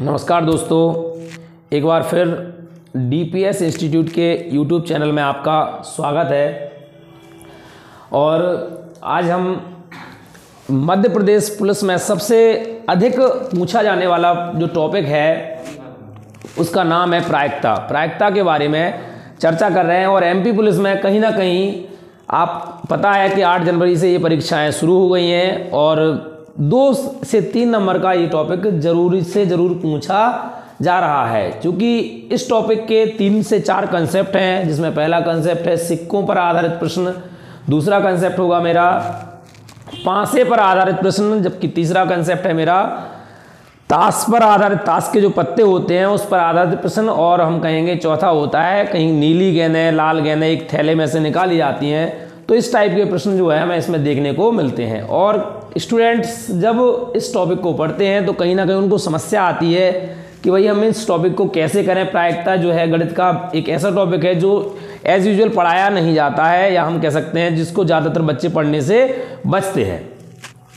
नमस्कार दोस्तों, एक बार फिर डीपीएस इंस्टीट्यूट के यूट्यूब चैनल में आपका स्वागत है। और आज हम मध्य प्रदेश पुलिस में सबसे अधिक पूछा जाने वाला जो टॉपिक है उसका नाम है प्रायिकता। प्रायिकता के बारे में चर्चा कर रहे हैं। और एमपी पुलिस में कहीं ना कहीं आप पता है कि 8 जनवरी से ये परीक्षाएं शुरू हो गई हैं और 2 से 3 नंबर का ये टॉपिक जरूरी से ज़रूर पूछा जा रहा है, क्योंकि इस टॉपिक के 3 से 4 कंसेप्ट हैं, जिसमें पहला कंसेप्ट है सिक्कों पर आधारित प्रश्न, दूसरा कंसेप्ट होगा मेरा पासे पर आधारित प्रश्न, जबकि तीसरा कंसेप्ट है मेरा ताश पर आधारित, ताश के जो पत्ते होते हैं उस पर आधारित प्रश्न, और हम कहेंगे चौथा होता है कहीं नीली गेंदें लाल गेंदें एक थैले में से निकाली जाती हैं। तो इस टाइप के प्रश्न जो है हमें इसमें देखने को मिलते हैं। और स्टूडेंट्स जब इस टॉपिक को पढ़ते हैं तो कहीं ना कहीं उनको समस्या आती है कि भाई हम इस टॉपिक को कैसे करें। प्रायिकता जो है गणित का एक ऐसा टॉपिक है जो एज यूजुअल पढ़ाया नहीं जाता है, या हम कह सकते हैं जिसको ज़्यादातर बच्चे पढ़ने से बचते हैं।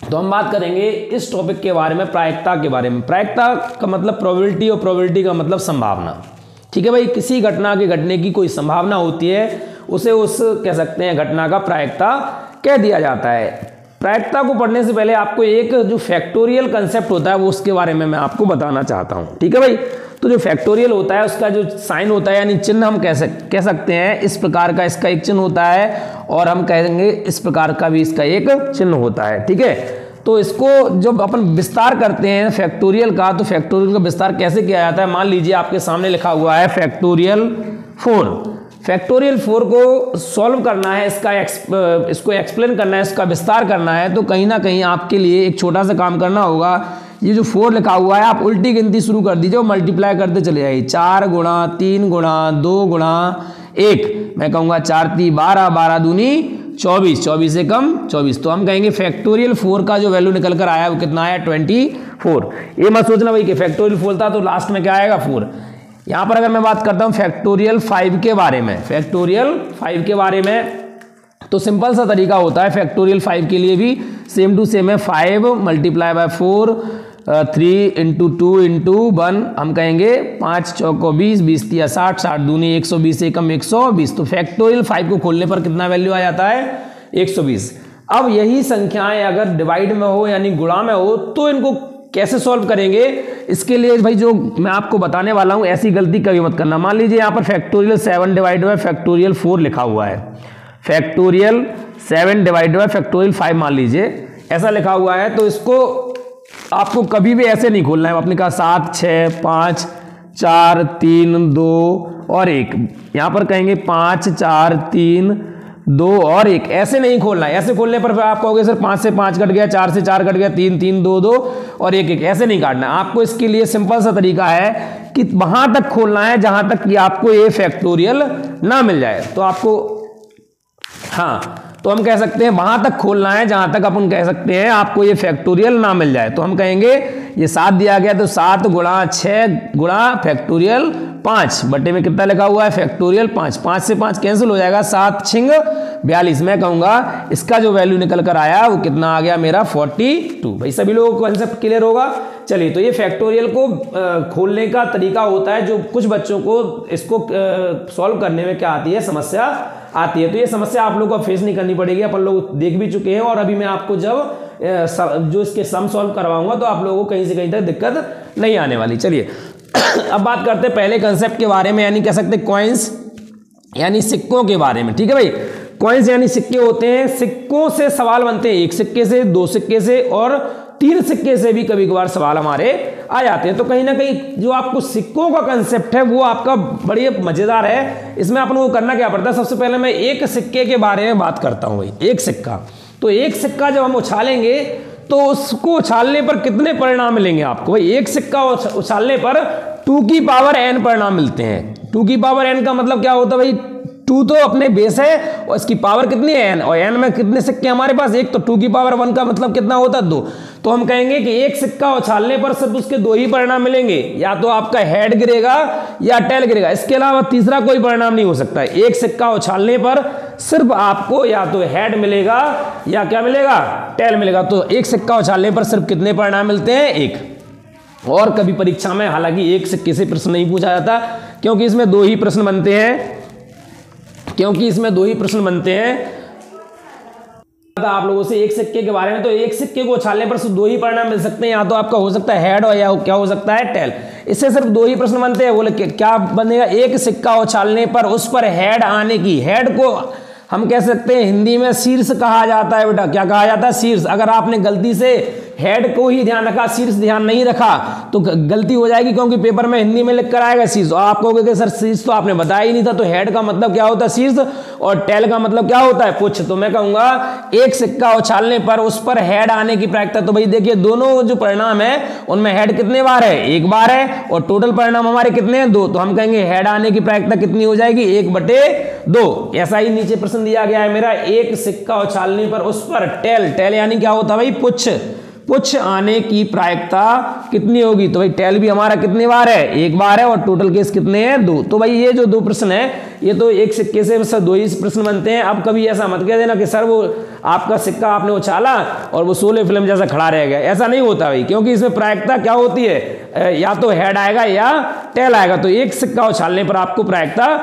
तो हम बात करेंगे इस टॉपिक के बारे में, प्रायिकता के बारे में। प्रायिकता का मतलब प्रोबेबिलिटी और प्रोबेबिलिटी का मतलब संभावना। ठीक है भाई, किसी घटना के घटने की कोई संभावना होती है उसे उस कह सकते हैं घटना का प्रायिकता कह दिया जाता है। प्रायिकता को पढ़ने से पहले आपको एक जो फैक्टोरियल कंसेप्ट होता है वो उसके बारे में मैं आपको बताना चाहता हूँ। ठीक है भाई, तो जो फैक्टोरियल होता है उसका जो साइन होता है यानी चिन्ह हम कह सकते हैं इस प्रकार का इसका एक चिन्ह होता है, और हम कहेंगे इस प्रकार का भी इसका एक चिन्ह होता है। ठीक है, तो इसको जब अपन विस्तार करते हैं फैक्टोरियल का, तो फैक्टोरियल का विस्तार कैसे किया जाता है। मान लीजिए आपके सामने लिखा हुआ है फैक्टोरियल 4। फैक्टोरियल 4 को सॉल्व करना है, इसको एक्सप्लेन करना है, इसका विस्तार करना है, तो कहीं ना कहीं आपके लिए एक छोटा सा काम करना होगा। ये जो 4 लिखा हुआ है आप उल्टी गिनती शुरू कर दीजिए और मल्टीप्लाई करते चले जाइए। 4 गुणा 3 गुणा 2 गुणा 1, मैं कहूँगा 4 3 12, 12 दूनी 24, 24 से कम 24। तो हम कहेंगे फैक्टोरियल 4 का जो वैल्यू निकल कर आया वो कितना आया 24। ये मत सोचना भाई कि फैक्टोरियल 4 था तो लास्ट में क्या आएगा 4। यहाँ पर अगर मैं बात करता हूँ फैक्टोरियल 5 के बारे में, फैक्टोरियल 5 के बारे में, तो सिंपल सा तरीका होता है फैक्टोरियल 5 के लिए भी सेम टू सेम है। 5 मल्टीप्लाई बाय 4, 3 इंटू 2 इंटू 1, हम कहेंगे 5 चौको 20, 20 तिया 60, 60 दूनी 120 एकम 120। तो फैक्टोरियल 5 को खोलने पर कितना वैल्यू आ जाता है 120। अब यही संख्याएं अगर डिवाइड में हो यानी गुणा में हो तो इनको कैसे सॉल्व करेंगे, इसके लिए भाई जो मैं आपको बताने वाला हूं ऐसी गलती कभी मत करना। मान लीजिए यहाँ पर फैक्टोरियल 7 डिवाइड बाय फैक्टोरियल 4 लिखा हुआ है, फैक्टोरियल 7 डिवाइड बाय फैक्टोरियल 5 मान लीजिए ऐसा लिखा हुआ है, तो इसको आपको कभी भी ऐसे नहीं खोलना है। आपने कहा 7 6 5 4 3 2 और 1, यहाँ पर कहेंगे 5 4 3 2 और 1, ऐसे नहीं खोलना है। ऐसे खोलने पर आप कहोगे सर 5 से 5 कट गया, 4 से 4 कट गया, 3 3 2 2 और 1 1, ऐसे नहीं काटना। आपको इसके लिए सिंपल सा तरीका है कि वहां तक खोलना है जहां तक कि आपको ये फैक्टोरियल ना मिल जाए। तो आपको तो हम कह सकते हैं वहां तक खोलना है जहां तक अपन कह सकते हैं आपको ये फैक्टोरियल ना मिल जाए। तो हम कहेंगे ये 7 दिया गया तो 7 गुणा 6 गुणा फैक्टोरियल 5 बटे में कितना लिखा हुआ है फैक्टोरियल 5। 5 से 5 कैंसिल हो जाएगा, 7 छिंग 42। मैं कहूंगा इसका जो वैल्यू निकल कर आया वो कितना आ गया मेरा 42। भाई सभी लोगों को कंसेप्ट क्लियर होगा। चलिए, तो ये फैक्टोरियल को खोलने का तरीका होता है जो कुछ बच्चों को इसको सॉल्व करने में क्या आती है, समस्या आती है। तो ये समस्या आप लोगों को फेस नहीं करनी पड़ेगी, अपन लोग देख भी चुके हैं। और अभी मैं आपको जब जो इसके सम सॉल्व करवाऊंगा तो आप लोगों को कहीं से कहीं तक दिक्कत नहीं आने वाली। चलिए अब बात करते हैं पहले कंसेप्ट के बारे में, यानी कह सकते हैं कॉइन्स यानी सिक्कों के बारे में। ठीक है भाई, कॉइन्स यानी सिक्के होते हैं। सिक्कों से सवाल बनते हैं, 1 सिक्के से, 2 सिक्के से और 3 सिक्के से भी कभी कभार सवाल हमारे आ जाते हैं। तो कहीं ना कहीं जो आपको सिक्कों का कंसेप्ट है वो आपका बड़ी मजेदार है। इसमें अपन को करना क्या पड़ता है, सबसे पहले मैं एक सिक्के के बारे में बात करता हूं भाई। एक सिक्का, तो एक सिक्का जब हम उछालेंगे तो उसको उछालने पर कितने परिणाम मिलेंगे आपको भाई। एक सिक्का उछालने पर 2 की पावर n परिणाम मिलते हैं। 2 की पावर n का मतलब क्या होता है भाई, 2 तो अपने बेस है और इसकी पावर कितनी है n, और n में कितने सिक्के हमारे पास, 1, तो 2 की पावर 1 का मतलब कितना होता है 2। तो हम कहेंगे कि एक सिक्का उछालने पर सिर्फ उसके 2 ही परिणाम मिलेंगे, या तो आपका हेड गिरेगा या टेल गिरेगा, इसके अलावा तीसरा कोई परिणाम नहीं हो सकता है। एक सिक्का उछालने पर सिर्फ आपको या तो हेड मिलेगा या क्या मिलेगा, टेल मिलेगा। तो एक सिक्का उछालने पर सिर्फ कितने परिणाम मिलते हैं, 1। और कभी परीक्षा में हालांकि एक सिक्के से प्रश्न नहीं पूछा जाता, क्योंकि इसमें दो ही प्रश्न बनते हैं आप लोगों से एक सिक्के के बारे में। तो एक सिक्के को उछालने पर सिर्फ दो ही परिणाम मिल सकते हैं, या तो आपका हो सकता है हेड और या क्या हो सकता है टेल। इससे सिर्फ दो ही प्रश्न बनते हैं। बोले क्या बनेगा, एक सिक्का उछालने पर उस पर हेड आने की, हेड को हम कह सकते हैं हिंदी में शीर्ष कहा जाता है बेटा। क्या कहा जाता है, शीर्ष। अगर आपने गलती से हेड को ही ध्यान रखा, शीर्ष ध्यान नहीं रखा तो गलती हो जाएगी, क्योंकि पेपर में हिंदी में लिख कर आएगा शीर्ष, और आप कहोगे कि सर शीर्ष तो आपने बताया ही नहीं था। तो हेड का मतलब क्या होता है, शीर्ष, और टेल का मतलब क्या होता है, पुच्छ। तो मैं कहूंगा एक सिक्का उछालने पर उस पर हेड आने की प्रायिकता। तो भाई देखिए दोनों जो परिणाम है उनमें हेड कितने बार है, एक बार है, और टोटल परिणाम हमारे कितने हैं, दो। तो हम कहेंगे हेड आने की प्रायिकता कितनी हो जाएगी, 1/2। ऐसा ही नीचे प्रश्न दिया गया है मेरा, एक सिक्का उछालने पर उस पर टेल, टेल यानी क्या होता है भाई, पुच्छ, पुच्छ आने की प्रायिकता कितनी होगी। तो भाई टेल भी हमारा कितने बार है, एक बार है, और टोटल केस कितने हैं, 2। तो भाई ये जो दो प्रश्न है ये तो एक सिक्के से बस दो ही प्रश्न बनते हैं। अब कभी ऐसा मत कह देना कि सर वो आपका सिक्का आपने उछाला और वो शोले फिल्म जैसा खड़ा रह गया, ऐसा नहीं होता भाई, क्योंकि इसमें प्रायिकता क्या होती है, या तो हेड आएगा या टेल आएगा। तो एक सिक्का उछालने पर आपको प्रायिकता,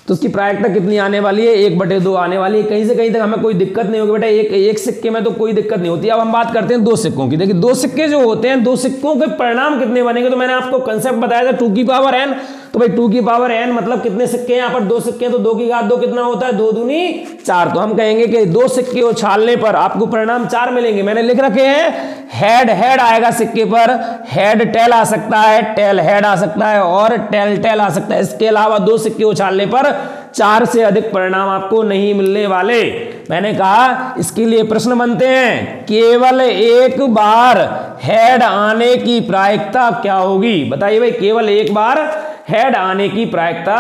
तो उसकी प्रायिकता कितनी आने वाली है, 1/2 आने वाली है। कहीं से कहीं तक हमें कोई दिक्कत नहीं होगी बेटा, एक सिक्के में तो कोई दिक्कत नहीं होती। अब हम बात करते हैं दो सिक्कों की। देखिए दो सिक्के जो होते हैं, दो सिक्कों के परिणाम कितने बनेंगे। तो मैंने आपको कंसेप्ट बताया था 2 की पावर n। तो भाई 2 की पावर n मतलब कितने सिक्के हैं, यहाँ पर 2 सिक्के हैं, तो 2 की घात 2 कितना होता है, 2 दूनी 4। तो हम कहेंगे कि दो सिक्के उछालने पर आपको परिणाम 4 मिलेंगे। मैंने लिख रखे हैं हेड, हेड आएगा सिक्के पर, हेड टेल आ सकता है, टेल हेड आ सकता है, और टेल टेल आ सकता है। इसके अलावा दो सिक्के उछालने पर 4 से अधिक परिणाम आपको नहीं मिलने वाले। मैंने कहा इसके लिए प्रश्न बनते हैं, केवल एक बार हेड आने की प्रायिकता क्या होगी। बताइए भाई, केवल एक बार हेड आने की प्रायिकता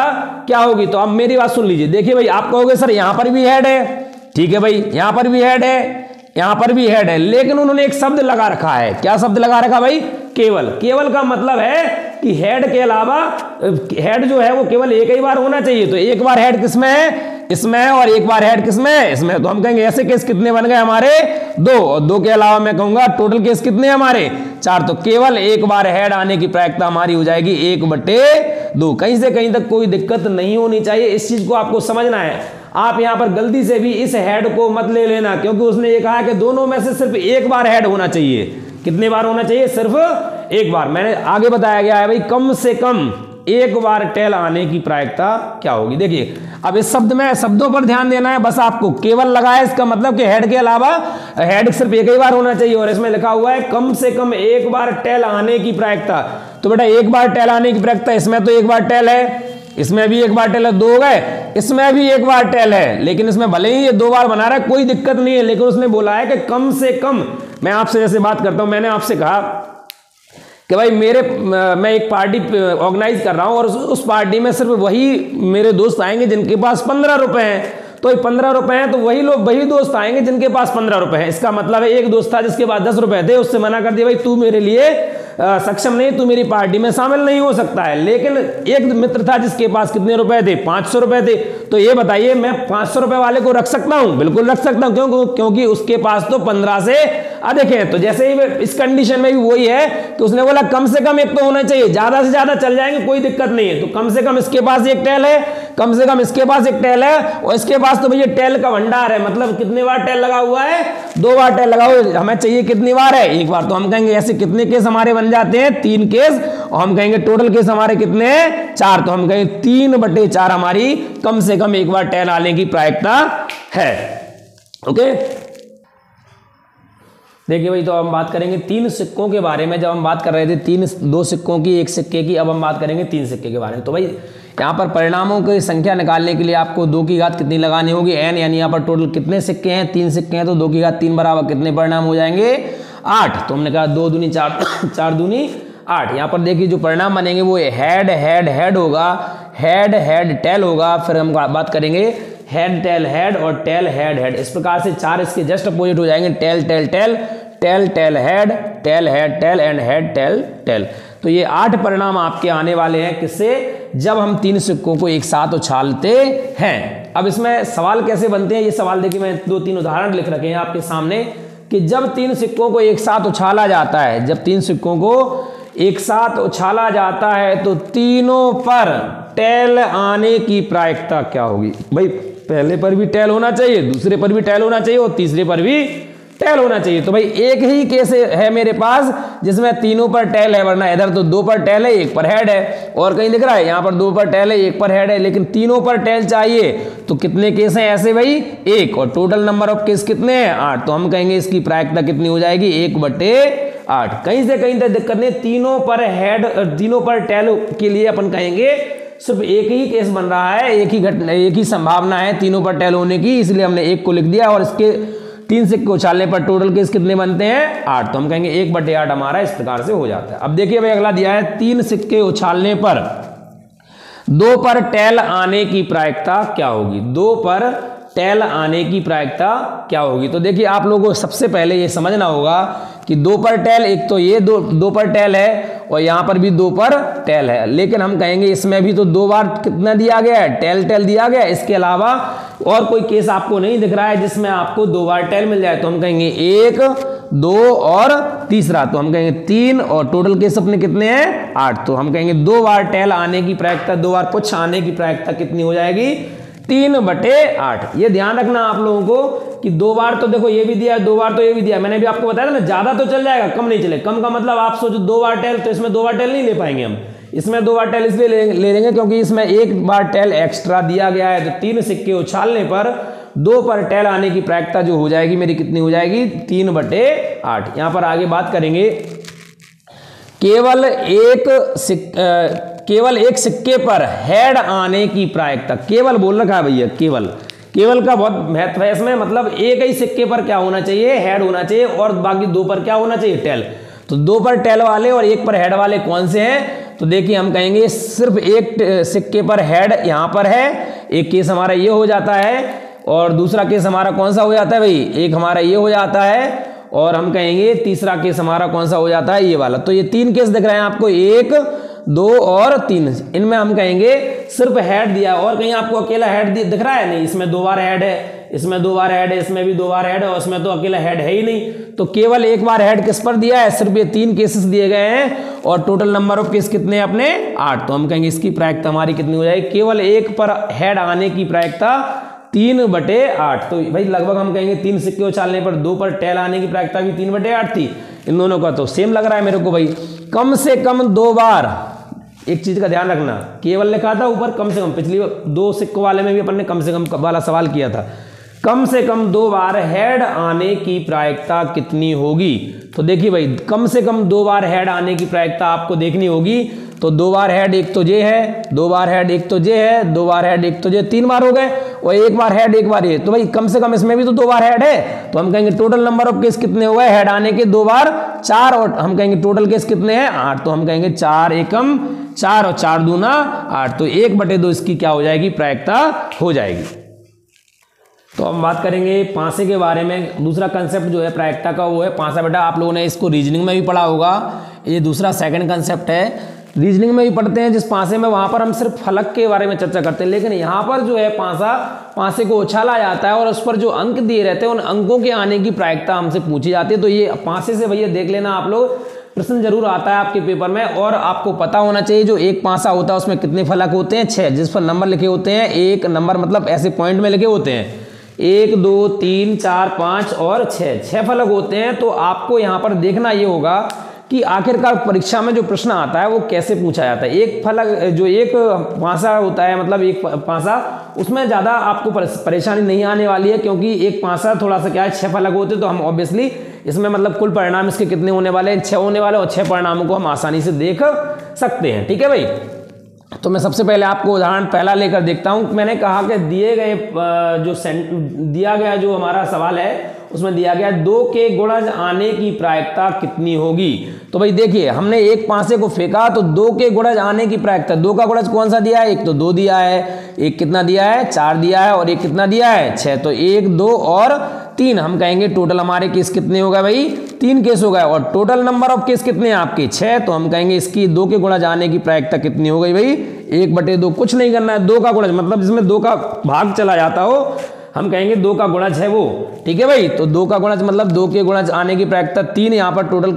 क्या होगी। तो अब मेरी बात सुन लीजिए। देखिए भाई, आप कहोगे सर यहां पर भी हेड है, ठीक है भाई, यहां पर भी हेड है, यहां पर भी हेड है, लेकिन उन्होंने एक शब्द लगा रखा है। क्या शब्द लगा रखा भाई, केवल। केवल का मतलब है कि हेड के अलावा, हेड जो है वो केवल एक ही बार होना चाहिए। तो एक बार हेड किसमें है, इसमें है, और एक बार हेड किसमें है, इसमें। तो हम कहेंगे ऐसे केस कितने बन गए हमारे, 2, और 2 के अलावा मैं कहूंगा टोटल केस कितने हमारे, 4। तो केवल एक बार हेड आने की प्रायिकता हमारी हो जाएगी 1/2। कहीं से कहीं तक कोई दिक्कत नहीं होनी चाहिए, इस चीज को आपको समझना है। आप यहां पर गलती से भी इस हेड को मत ले लेना, क्योंकि उसने ये कहा कि दोनों में से सिर्फ एक बार हेड होना चाहिए। कितने बार होना चाहिए, सिर्फ एक बार। मैंने आगे बताया गया है भाई कम से कम एक बार टेल आने की प्रायिकता क्या होगी। देखिए अब इस शब्द में शब्दों पर ध्यान देना है बस आपको। केवल लगा है, इसका मतलब कि हेड के अलावा हेड सिर्फ एक ही बार होना चाहिए, और इसमें लिखा हुआ है कम से कम एक बार टेल आने की प्रायिकता। तो बेटा एक बार टेल आने की प्रायिकता, इसमें तो एक बार टेल है, इसमें भी एक बार टेल है, 2 हो गए, इसमें भी एक बार टेल है, लेकिन इसमें भले ही ये 2 बार बना रहा है कोई दिक्कत नहीं है, लेकिन उसने बोला है कि कम से कम। मैं आपसे जैसे बात करता हूं, मैंने आपसे कहा कि भाई मैं एक पार्टी ऑर्गेनाइज कर रहा हूं, और उस पार्टी में सिर्फ वही मेरे दोस्त आएंगे जिनके पास 15 रुपए हैं। तो 15 रुपए हैं, तो वही दोस्त आएंगे जिनके पास 15 रुपए हैं। इसका मतलब है एक दोस्त था जिसके पास 10 रुपए थे, उससे मना कर दिया भाई तू मेरे लिए सक्षम नहीं, तू मेरी पार्टी में शामिल नहीं हो सकता है। लेकिन एक मित्र था जिसके पास कितने रुपए थे, 500 रुपए थे। तो ये बताइए मैं 500 रुपए वाले को रख सकता हूं, बिल्कुल रख सकता हूं, क्योंकि उसके पास तो 15 से अधिक है। तो जैसे ही इस कंडीशन में भी वही है कि उसने बोला कम से कम एक तो होना चाहिए, ज्यादा से ज्यादा चल जाएंगे कोई दिक्कत नहीं है। तो कम से कम इसके पास एक टेल है, कम से कम इसके पास एक टेल है, और इसके पास तो भैया टेल का भंडार है। मतलब कितने बार टेल लगा हुआ है, 2 बार टेल लगा हुआ है। हमें चाहिए कितनी बार है, एक बार। तो हम कहेंगे ऐसे कितने केस हमारे बन जाते हैं, 3 केस, और हम कहेंगे टोटल केस हमारे कितने हैं, 4। तो हम कहेंगे 3/4 हमारी कम से कम एक बार टेल आने की प्रायिकता है। ओके, देखिए भाई, तो हम बात करेंगे 3 सिक्कों के बारे में। जब हम बात कर रहे थे 2 सिक्कों की, 1 सिक्के की, अब हम बात करेंगे 3 सिक्के के बारे में। तो भाई यहाँ पर परिणामों की संख्या निकालने के लिए आपको 2 की घात कितनी लगानी होगी, n, यानी यहाँ पर टोटल कितने सिक्के हैं, 3 सिक्के हैं, तो 2 की घात 3 बराबर कितने परिणाम हो जाएंगे, 8। तो हमने कहा 2 दूनी 4, 4 दूनी 8। यहाँ पर देखिए जो परिणाम बनेंगे वो हेड हेड हेड होगा, हेड हेड टेल होगा, फिर हम बात करेंगे हेड टेल हेड और टेल हेड हेड। इस प्रकार से 4 इसके जस्ट अपोजिट हो जाएंगे, tail tail tail, tail tail head, tail head tail, and head tail tail. तो ये 8 परिणाम आपके आने वाले हैं, किससे, जब हम 3 सिक्कों को एक साथ उछालते हैं। अब इसमें सवाल कैसे बनते हैं, ये सवाल देखिए मैं 2-3 उदाहरण लिख रखे हैं आपके सामने कि जब 3 सिक्कों को एक साथ उछाला जाता है, जब 3 सिक्कों को एक साथ उछाला जाता है तो तीनों पर टेल आने की प्रायिकता क्या होगी। भाई पहले पर भी टेल होना चाहिए, दूसरे पर भी टेल होना चाहिए और तीसरे पर भी टेल होना चाहिए। तो भाई एक ही केस है मेरे पास जिसमें तीनों पर टेल है, वरना इधर तो 2 पर टेल है, 1 पर हेड है। और कहीं दिख रहा है यहाँ पर 2 पर टेल है, 1 पर हेड है, लेकिन तीनों पर टेल चाहिए। तो कितने केस हैं ऐसे भाई, 1, और टोटल नंबर ऑफ केस कितने हैं, 8। तो हम कहेंगे इसकी प्रायिकता कितनी हो जाएगी, 1/8। कहीं से कहीं तक दिक्कत नहीं, तीनों पर हेड, तीनों पर टेल के लिए अपन कहेंगे सिर्फ एक ही केस बन रहा है, एक ही संभावना है तीनों पर टेल होने की, इसलिए हमने 1 को लिख दिया। और इसके 3 सिक्के उछालने पर टोटल केस कितने बनते हैं, 8। तो हम कहेंगे 1/8 हमारा इस प्रकार से हो जाता है। अब देखिए भाई अगला दिया है 3 सिक्के उछालने पर 2 पर टेल आने की प्रायिकता क्या होगी। 2 पर टेल आने की प्रायिकता क्या होगी। तो देखिए आप लोगों को सबसे पहले ये समझना होगा कि 2 पर टेल, एक तो ये 2 पर टेल है और यहाँ पर भी 2 पर टेल है, लेकिन हम कहेंगे इसमें भी तो 2 बार कितना दिया गया है, टेल दिया गया है। इसके अलावा और कोई केस आपको नहीं दिख रहा है जिसमें आपको 2 बार टेल मिल जाए। तो हम कहेंगे 1, 2 और तीसरा, तो हम कहेंगे 3, और टोटल केस अपने कितने हैं, 8। तो हम कहेंगे 2 बार टेल आने की प्रायिकता, 2 बार पुच्छ आने की प्रायिकता कितनी हो जाएगी, 3/8। ये ध्यान रखना आप लोगों को कि 2 बार तो देखो ये भी दिया है, 2 बार तो ये भी दिया है। मैंने भी आपको बताया था ना, ज्यादा तो चल जाएगा, कम नहीं चले। कम का मतलब आप सोचो 2 बार टेल, तो इसमें 2 बार टेल नहीं ले पाएंगे हम। इसमें 2 बार टेल इसलिए ले लेंगे क्योंकि इसमें 1 बार टेल एक्स्ट्रा दिया गया है। तो 3 सिक्के उछालने पर 2 पर टेल आने की प्रायिकता जो हो जाएगी मेरी कितनी हो जाएगी, 3/8। यहां पर आगे बात करेंगे केवल एक सिक्के पर हेड आने की प्रायिकता। केवल बोल रखा है भैया, केवल का बहुत महत्व है इसमें। मतलब एक ही सिक्के पर क्या होना चाहिए, हेड होना चाहिए, और बाकी 2 पर क्या होना चाहिए, टेल। तो 2 पर टेल वाले और 1 पर हेड वाले कौन से हैं, तो देखिए हम कहेंगे सिर्फ एक सिक्के पर हेड यहां पर है, एक केस हमारा ये हो जाता है, और दूसरा केस हमारा कौन सा हो जाता है भाई, एक हमारा ये हो जाता है, और हम कहेंगे तीसरा केस हमारा कौन सा हो जाता है, ये वाला। तो ये 3 केस दिख रहे हैं आपको, 1, 2 और 3। इनमें हम कहेंगे सिर्फ हेड दिया, और कहीं आपको अकेला हेड दिख रहा है, नहीं। इसमें 2 बार हेड है, इसमें 2 बार हेड है, इसमें भी 2 बार हेड है, और इसमें तो अकेला हेड है ही नहीं। तो केवल 1 बार हेड किस पर दिया है, सिर्फ ये 3 केसेस दिए गए हैं, और टोटल नंबर ऑफ केस कितने हैं अपने, 8। तो हम कहेंगे इसकी प्रायिकता हमारी कितनी हो जाएगी, केवल 1 पर हेड आने की प्रायिकता 3/8। तो भाई लगभग हम कहेंगे 3 सिक्के उछालने पर 2 पर टेल आने की प्रायिकता भी 3/8 थी। इन दोनों का तो सेम लग रहा है मेरे को भाई। कम से कम 2 बार, एक चीज का ध्यान रखना, केवल लिखा था ऊपर कम से कम, पिछली 2 सिक्कों वाले में भी अपन ने कम से कम वाला सवाल किया था। कम से कम 2 बार हेड आने की प्रायिकता कितनी होगी। तो देखिए भाई कम से कम 2 बार हेड आने की प्रायिकता आपको देखनी होगी। तो 2 बार हेड एक तो ये है, 2 बार हेड एक तो ये है, 2 बार हेड एक तो ये, 3 बार हो गए, और 1 बार हेड 1 बार ये। तो भाई कम से कम इसमें भी तो 2 बार हेड है। तो हम कहेंगे टोटल नंबर ऑफ केस कितने हो गए हेड आने के, 2 बार 4, और हम कहेंगे टोटल केस कितने हैं 8। तो हम कहेंगे 4 एकम 4 और 4 दूना 8। तो 1/2 इसकी क्या हो जाएगी, प्रायिकता हो जाएगी। तो हम बात करेंगे पासे के बारे में। दूसरा कंसेप्ट जो है प्रायिकता का वो है पासा। बेटा आप लोगों ने इसको रीजनिंग में भी पढ़ा होगा, ये दूसरा सेकंड कंसेप्ट है। रीजनिंग में भी पढ़ते हैं जिस पासे में, वहां पर हम सिर्फ फलक के बारे में चर्चा करते हैं, लेकिन यहाँ पर जो है पासे को उछाला जाता है और उस पर जो अंक दिए रहते हैं उन अंकों के आने की प्रायिकता हमसे पूछी जाती है। तो ये पासे से भैया देख लेना आप लोग, प्रश्न जरूर आता है आपके पेपर में, और आपको पता होना चाहिए जो एक पासा होता है उसमें कितने फलक होते हैं, 6, जिस पर नंबर लिखे होते हैं, एक नंबर मतलब ऐसे पॉइंट में लिखे होते हैं, 1, 2, 3, 4, 5 और 6 फलक होते हैं। तो आपको यहाँ पर देखना ये होगा कि आखिरकार परीक्षा में जो प्रश्न आता है वो कैसे पूछा जाता है। एक फलक जो एक पासा होता है, मतलब एक पासा, उसमें ज़्यादा आपको परेशानी नहीं आने वाली है, क्योंकि एक पासा थोड़ा सा क्या है 6 फलक होते हैं। तो हम ऑब्वियसली इसमें मतलब कुल परिणाम इसके कितने होने वाले हैं, 6 होने वाले, और 6 परिणामों को हम आसानी से देख सकते हैं। ठीक है भाई। तो मैं सबसे पहले आपको उदाहरण पहला लेकर देखता हूं। मैंने कहा कि दिए गए दिया गया जो हमारा सवाल है उसमें दिया गया 2 के गुणज आने की प्रायिकता कितनी होगी। तो भाई देखिए हमने एक पासे को फेंका तो 2 के गुणज आने की प्रायिकता, 2 का गुणज कौन सा दिया है, एक तो 2 दिया है, एक कितना दिया है 4 दिया है, और एक कितना दिया है 6। तो 1, 2 और 3 हम कहेंगे टोटल हमारे केस कितने हो गए भाई, 3 केस हो गए, और टोटल नंबर ऑफ केस कितने हैं आपके 6। तो हम कहेंगे इसकी 2 के गुणज आने की प्रायिकता कितनी हो गई भाई, 1/2। कुछ नहीं करना है, 2 का गुणज मतलब जिसमें 2 का भाग चला जाता हो, हम कहेंगे 2 का गुणज है वो, ठीक है भाई। तो 2 का गुणज मतलब 2 के गुणज आने की प्रायिकता 3, यहाँ पर टोटल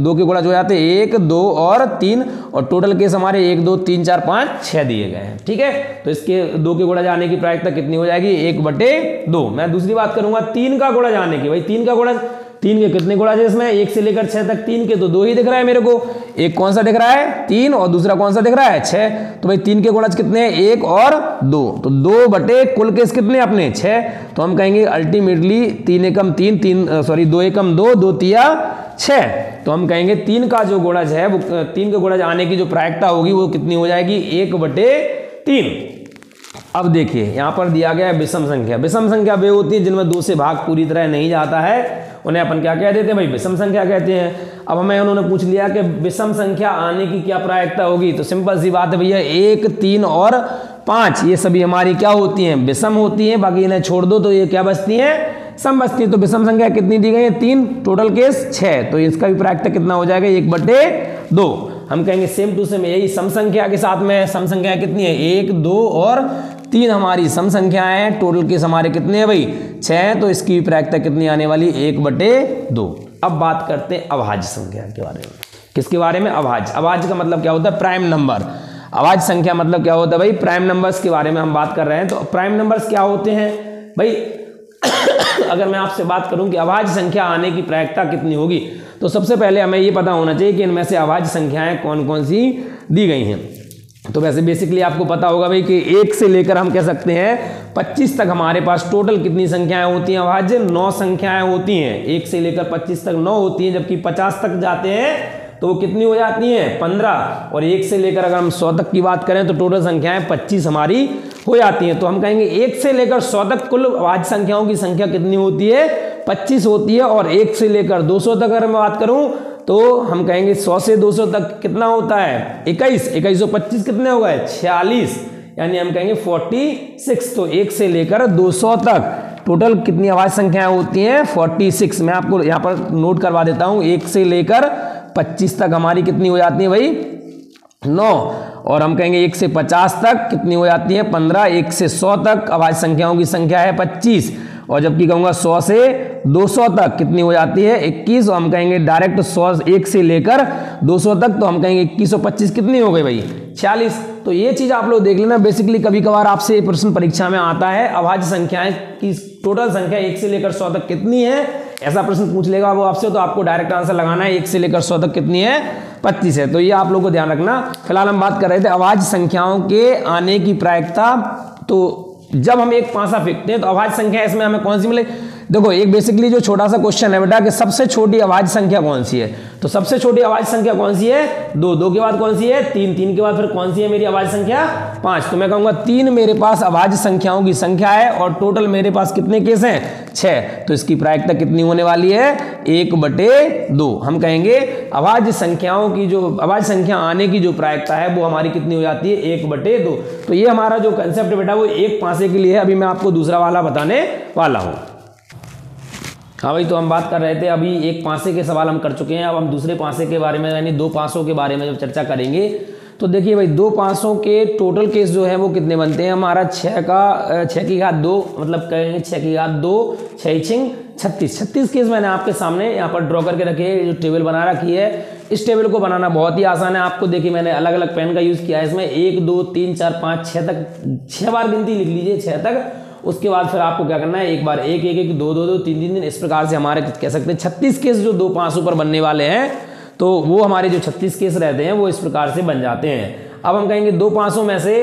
2 के गुणज हो जाते हैं 1, 2 और 3, और टोटल केस हमारे 1, 2, 3, 4, 5, 6 दिए गए हैं, ठीक है। तो इसके 2 के गुणज आने की प्रायिकता कितनी हो जाएगी, 1/2। मैं दूसरी बात करूंगा 3 का गुणज आने की, भाई 3 का गुणज, 3 के कितने गुणज है इसमें, 1 से लेकर 6 तक, 3 के तो 2 ही दिख रहा है मेरे को, एक कौन सा दिख रहा है 3 और दूसरा कौन सा दिख रहा है 6। तो भाई 3 के गुणज कितने हैं, 1 और 2, तो 2 बटे कुल केस कितने अपने 6। तो हम कहेंगे अल्टीमेटली 3 एकम 2 एकम 2, 2 तिया 6। तो हम कहेंगे 3 का जो गुणज है वो 3 के गुणज आने की जो प्रायिकता होगी वो कितनी हो जाएगी, 1/3। अब देखिए यहाँ पर दिया गया है विषम संख्या। विषम संख्या वे होती है जिनमें 2 से भाग पूरी तरह नहीं जाता है, उन्हें अपन क्या कह देते हैं भाई, विषम संख्या कहते हैं। अब हमें उन्होंने पूछ लिया कि विषम संख्या आने की क्या प्रायिकता होगी, तो सिंपल सी बात है भैया 1, 3 और 5 ये सभी हमारी क्या होती हैं, विषम होती हैं। बाकी इन्हें छोड़ दो तो ये क्या बचती हैं, सम बचती है। तो विषम संख्या कितनी दी गई है, 3, टोटल केस 6, तो इसका भी प्रायिकता कितना हो जाएगा, 1/2। हम कहेंगे सेम टू सेम यही सम संख्या के साथ में सम संख्या कितनी है, 1, 2 और 3 हमारी सम संख्याएं हैं, टोटल केस हमारे कितने हैं भाई 6, तो इसकी भी प्रायिकता कितनी आने वाली, 1/2। अब बात करते हैं अभाज्य संख्या के बारे में। किसके बारे में, अभाज्य। अभाज्य का मतलब क्या होता है, प्राइम नंबर। अभाज्य संख्या मतलब क्या होता है भाई, प्राइम नंबर्स के बारे में हम बात कर रहे हैं। तो प्राइम नंबर्स क्या होते हैं भाई अगर मैं आपसे बात करूं कि अभाज्य संख्या आने की प्रायिकता कितनी होगी, तो सबसे पहले हमें ये पता होना चाहिए कि इनमें से अभाज्य संख्याएं कौन कौन सी दी गई हैं। तो वैसे बेसिकली आपको पता होगा भाई कि 1 से लेकर हम कह सकते हैं 25 तक हमारे पास टोटल कितनी संख्याएं होती हैं अभाज्य, 9 संख्याएं होती हैं। 1 से लेकर 25 तक 9 होती हैं, जबकि 50 तक जाते हैं तो वो कितनी हो जाती हैं 15। और 1 से लेकर अगर हम 100 तक की बात करें तो टोटल संख्याएं 25 हमारी हो जाती हैं। तो हम कहेंगे 1 से लेकर 100 तक कुल अभाज्य संख्याओं की संख्या कितनी होती है, 25 होती है। और 1 से लेकर 200 तक अगर मैं बात करूं तो हम कहेंगे 100 से 200 तक कितना होता है 21, 21 और 25 कितने हो गए 46, यानी हम कहेंगे 46। तो 1 से लेकर 200 तक टोटल कितनी अभाज्य संख्याएं होती हैं 46। मैं आपको यहाँ पर नोट करवा देता हूँ, 1 से लेकर 25 तक हमारी कितनी हो जाती है भाई 9, और हम कहेंगे 1 से 50 तक कितनी हो जाती है 15, 1 से 100 तक अभाज्य संख्याओं की संख्या है 25, और जबकि कहूँगा 100 से 200 तक कितनी हो जाती है 21, और हम कहेंगे डायरेक्ट 1 से लेकर 200 तक तो हम कहेंगे 21 और 25 कितनी हो गई भाई 46। तो ये चीज़ आप लोग देख लेना, बेसिकली कभी कभार आपसे प्रश्न परीक्षा में आता है अभाज्य संख्याएं की टोटल संख्या 1 से लेकर 100 तक कितनी है, ऐसा प्रश्न पूछ लेगा वो आपसे, तो आपको डायरेक्ट आंसर लगाना है 1 से लेकर 100 तक कितनी है 25 है। तो ये आप लोगों को ध्यान रखना। फिलहाल हम बात कर रहे थे अभाज्य संख्याओं के आने की प्रायिकता। तो जब हम एक पासा फेंकते हैं तो अभाज्य संख्या इसमें हमें कौन सी मिले, देखो एक बेसिकली जो छोटा सा क्वेश्चन है बेटा कि सबसे छोटी अभाज्य संख्या कौन सी है, तो सबसे छोटी अभाज्य संख्या कौन सी है 2, 2 के बाद कौन सी है 3, 3 के बाद फिर कौन सी है मेरी अभाज्य संख्या 5। तो मैं कहूंगा 3 मेरे पास अभाज्य संख्याओं की संख्या है और टोटल मेरे पास कितने केस हैं 6, तो इसकी प्रायिकता कितनी होने वाली है 1/2। हम कहेंगे अभाज्य संख्याओं की जो अभाज्य संख्या आने की जो प्रायिकता है वो हमारी कितनी हो जाती है 1/2। तो ये हमारा जो कंसेप्ट बेटा वो एक पासे के लिए है। अभी मैं आपको दूसरा वाला बताने वाला हूँ। हाँ भाई, तो हम बात कर रहे थे अभी एक पासे के सवाल हम कर चुके हैं, अब हम दूसरे पासे के बारे में यानी 2 पासों के बारे में जब चर्चा करेंगे तो देखिए भाई 2 पासों के टोटल केस जो है वो कितने बनते हैं हमारा 6 की घात 2, मतलब कहेंगे 6 की घात 2, 6 36 केस मैंने आपके सामने यहाँ पर ड्रॉ करके रखे हैं, जो टेबल बना रखी है। इस टेबल को बनाना बहुत ही आसान है। आपको देखिए मैंने अलग अलग पेन का यूज़ किया है इसमें, 1 2 3 4 5 6 तक 6 बार गिनती लिख लीजिए 6 तक। उसके बाद फिर आपको क्या करना है, एक बार 1 1 1 2 2 2 3 3 3 इस प्रकार से हमारे कह सकते हैं 36 केस जो 2 पासों पर बनने वाले हैं, तो वो हमारे जो 36 केस रहते हैं वो इस प्रकार से बन जाते हैं। अब हम कहेंगे 2 पासों में से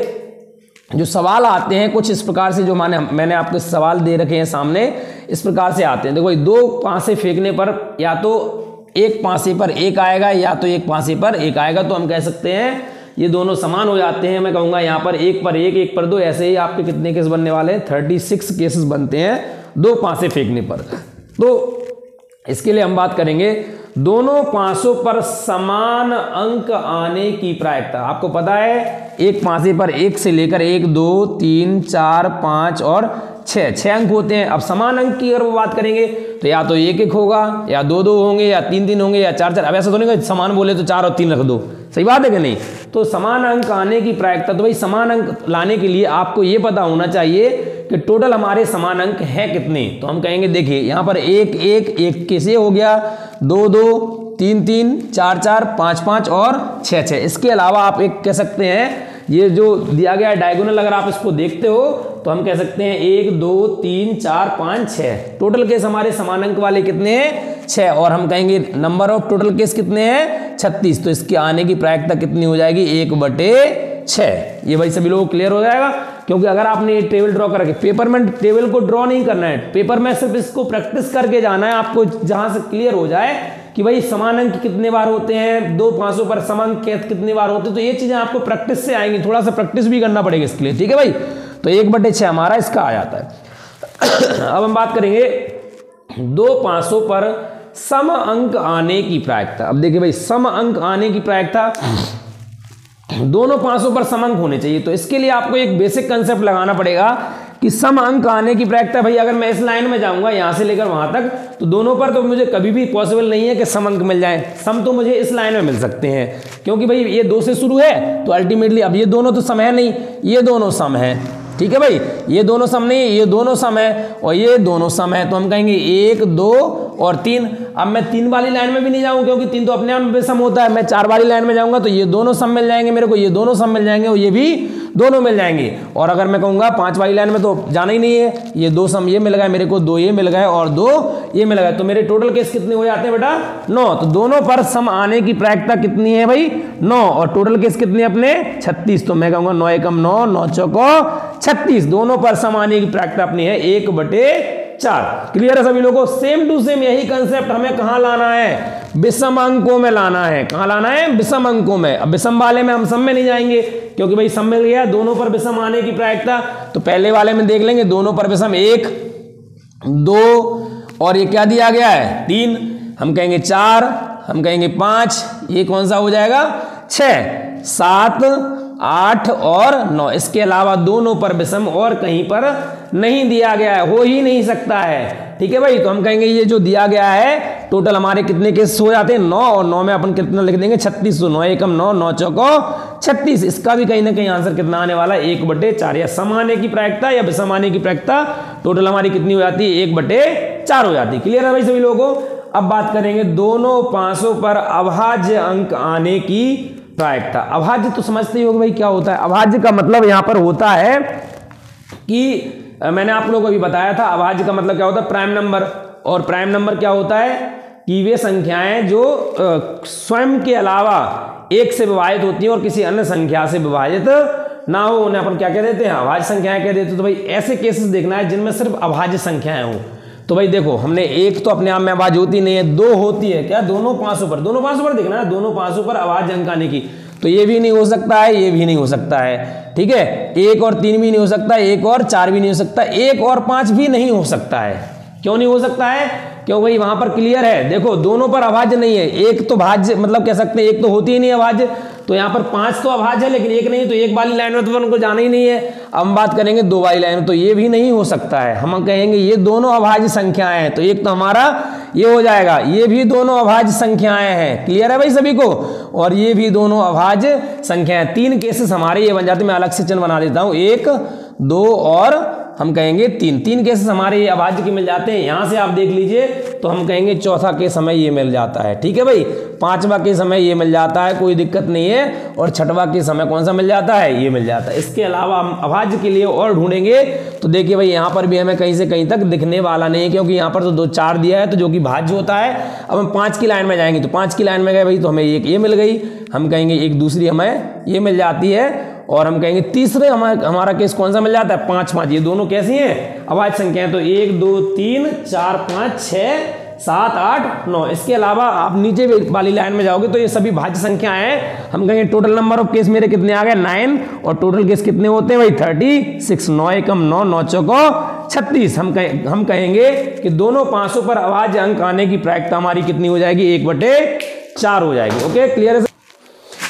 जो सवाल आते हैं कुछ इस प्रकार से, जो मैंने आपको सवाल दे रखे हैं सामने, इस प्रकार से आते हैं। देखो 2 पासे फेंकने पर या तो एक पासे पर 1 आएगा या तो एक पासे पर 1 आएगा, तो हम कह सकते हैं ये दोनों समान हो जाते हैं। मैं कहूँगा यहाँ पर 1 पर 1 1 पर 2, ऐसे ही आपके कितने केस बनने वाले हैं 36 केसेस बनते हैं 2 पासे फेंकने पर। तो इसके लिए हम बात करेंगे दोनों पासों पर समान अंक आने की प्रायिकता। आपको पता है एक पासे पर 1 से लेकर 1 2 3 4 5 और 6 अंक होते हैं। अब समान अंक की अगर वो बात करेंगे तो या तो 1 1 होगा या 2 2 होंगे या 3 3 होंगे या 4 4। अब ऐसा तो नहीं समान बोले तो 4 और 3 रख दो, सही बात है कि नहीं। तो समान अंक आने की प्रायिकता, तो भाई समान अंक लाने के लिए आपको ये पता होना चाहिए कि टोटल हमारे समान अंक हैं कितने, तो हम कहेंगे देखिए यहाँ पर 1 1 1 कैसे हो गया, 2 2 3 3 4 4 5 5 और 6 6। इसके अलावा आप एक कह सकते हैं, ये जो दिया गया है डायगोनल, अगर आप इसको देखते हो तो हम कह सकते हैं 1 2 3 4 5 6, टोटल केस हमारे समान अंक वाले कितने हैं 6, और हम कहेंगे नंबर ऑफ टोटल केस कितने हैं 36, तो इसके आने की प्रायिकता कितनी हो जाएगी 1/6। ये भाई सभी लोगों को क्लियर हो जाएगा, क्योंकि अगर आपने ये टेबल ड्रॉ करके, पेपर में टेबल को ड्रॉ नहीं करना है, पेपर में सिर्फ इसको प्रैक्टिस करके जाना है आपको, जहां से क्लियर हो जाए कि भाई समान अंक कितने बार होते हैं, 2 500 पर समान अंक कितने बार होते हैं, तो ये चीजें आपको प्रैक्टिस से आएंगी, थोड़ा सा प्रैक्टिस भी करना पड़ेगा इसके लिए, ठीक है भाई। तो 1/6 हमारा इसका आ जाता है। अब हम बात करेंगे 2 500 पर सम अंक आने की प्रायिकता। अब देखिए भाई, सम अंक आने की प्रायिकता, दोनों 500 पर सम अंक होने चाहिए, तो इसके लिए आपको एक बेसिक कंसेप्ट लगाना पड़ेगा कि सम अंक आने की प्रायिकता, भाई अगर मैं इस लाइन में जाऊंगा यहां से लेकर वहां तक, तो दोनों पर तो मुझे कभी भी पॉसिबल नहीं है कि सम अंक मिल जाए, सम तो मुझे इस लाइन में मिल सकते हैं, क्योंकि भाई ये 2 से शुरू है, तो अल्टीमेटली अब ये दोनों तो सम है नहीं, ये दोनों सम है, ठीक है भाई, ये दोनों सम नहीं, ये दोनों सम है और ये दोनों सम है, तो हम कहेंगे 1 2 और 3। अब मैं 3 वाली लाइन में भी नहीं जाऊं, क्योंकि 3 तो अपने आप में बेसम होता है, मैं 4 वाली लाइन में जाऊंगा तो ये दोनों सम मिल जाएंगे मेरे को, ये दोनों सम मिल जाएंगे और ये भी दोनों मिल जाएंगे, और अगर मैं कहूंगा 5 वाली लाइन में तो जाना ही नहीं है, ये 2 सम ये मिल गए मेरे को, 2 ये मिल गए और 2 ये मिल गए, तो मेरे टोटल केस कितने हो जाते हैं बेटा 9, तो दोनों पर सम आने की प्रायिकता कितनी है भाई 9, और टोटल केस कितने अपने 36, तो मैं कहूंगा 9 एकम 9 9 चौको 36, दोनों पर सम आने की प्रायिकता अपनी है 1/4। क्लियर है सभी लोगों को। सेम टू सेम यही कंसेप्ट हमें कहां लाना है, विषम अंकों में लाना है। कहां लाना है, विषम अंकों में। अब विषम वाले में हम सम में नहीं जाएंगे, क्योंकि भाई सम मिल गया, दोनों पर विषम आने की प्रायिकता, तो पहले वाले में देख लेंगे, दोनों पर विषम 1 2 और ये क्या दिया गया है 3, हम कहेंगे 4, हम कहेंगे 5, ये कौन सा हो जाएगा 6 7 8 और 9। इसके अलावा दोनों पर विषम और कहीं पर नहीं दिया गया है, हो ही नहीं सकता है, ठीक है भाई। तो हम कहेंगे ये जो दिया गया है टोटल हमारे कितने केस हो जाते हैं 9, और 9 में अपन कितना लिख देंगे 36, तो 9 एकम 9 9 चौको 36। इसका भी कहीं ना कहीं आंसर कितना आने वाला है 1/4, या सम आने की प्रायिकता या विषम आने की प्रायिकता टोटल हमारी कितनी हो जाती है 1/4 हो जाती है। क्लियर है भाई सभी लोगों को। अब बात करेंगे दोनों पांचों पर अभाज्य अंक आने की प्रायिकता। अभाज्य तो समझते ही होगे भाई क्या होता है। अभाज्य का मतलब यहां पर होता है कि मैंने आप लोगों को भी बताया था, अभाज्य का मतलब क्या होता है प्राइम नंबर, और प्राइम नंबर क्या होता है कि वे संख्याएं जो स्वयं के अलावा 1 से विभाजित होती हैं और किसी अन्य संख्या से विभाजित ना हो, उन्हें अपन क्या कह देते हैं अभाज्य संख्याएं कह देते हैं। तो भाई ऐसे केसेस देखना है जिनमें सिर्फ अभाज्य संख्याएं हो। तो भाई देखो हमने एक तो अपने आप में अभाज्य होती नहीं है, 2 होती है क्या, दोनों पांचों पर देखना है, दोनों पांचों पर अभाज्य अंक आने की। तो ये भी नहीं हो सकता है, ये भी नहीं हो सकता है, ठीक है। 1 और 3 भी नहीं हो सकता, 1 और 4 भी नहीं हो सकता, 1 और 5 भी नहीं हो सकता है। क्यों नहीं हो सकता है, क्यों भाई वहां पर क्लियर है, देखो दोनों पर अभाज्य नहीं है। एक तो भाज्य मतलब कह सकते हैं एक तो होती ही नहीं अभाज्य, तो यहाँ पर 5 तो अभाज्य है लेकिन 1 नहीं, तो 1 वाली लाइन में तो उनको जाना ही नहीं है। अब हम बात करेंगे 2 वाली लाइन में, तो ये भी नहीं हो सकता है। हम कहेंगे ये दोनों अभाज्य संख्याएं हैं, तो एक तो हमारा ये हो जाएगा, ये भी दोनों अभाज्य संख्याएं हैं। क्लियर है भाई सभी को, और ये भी दोनों अभाज्य संख्याएं। 3 केसेस हमारे ये बन जाते हैं, मैं अलग से चिन्ह बना देता हूं, 1 2 और हम कहेंगे 3 केसेस हमारे ये अभाज्य के मिल जाते हैं। यहां से आप देख लीजिए तो हम कहेंगे चौथा केस हमें ये मिल जाता है, ठीक है भाई। 5वां केस हमें ये मिल जाता है, कोई दिक्कत नहीं है। और 6वां केस हमें कौन सा मिल जाता है, ये मिल जाता है। इसके अलावा हम अभाज्य के लिए और ढूंढेंगे तो देखिए भाई यहाँ पर भी हमें कहीं से कहीं तक दिखने वाला नहीं है, क्योंकि यहाँ पर तो 2 4 दिया है, तो जो कि भाज्य होता है। अब हम 5 की लाइन में जाएंगे, तो 5 की लाइन में गए भाई तो हमें एक ये मिल गई, हम कहेंगे एक दूसरी हमें ये मिल जाती है, और हम कहेंगे तीसरे हमारा केस कौन सा मिल जाता है 5 5। ये दोनों कैसी हैं अभाज्य संख्याएं, तो 1 2 3 4 5 6 7 8 9। इसके अलावा आप नीचे वाली लाइन में जाओगे तो ये सभी भाज्य संख्याएं हैं। हम कहेंगे टोटल नंबर ऑफ केस मेरे कितने आ गए 9, और टोटल केस कितने होते हैं भाई 36। 9 एकम 9 9 चौको 36। हम कहेंगे कि दोनों पांचों पर अभाज्य अंक आने की प्रायिकता हमारी कितनी हो जाएगी 1/4 हो जाएगी। ओके क्लियर है।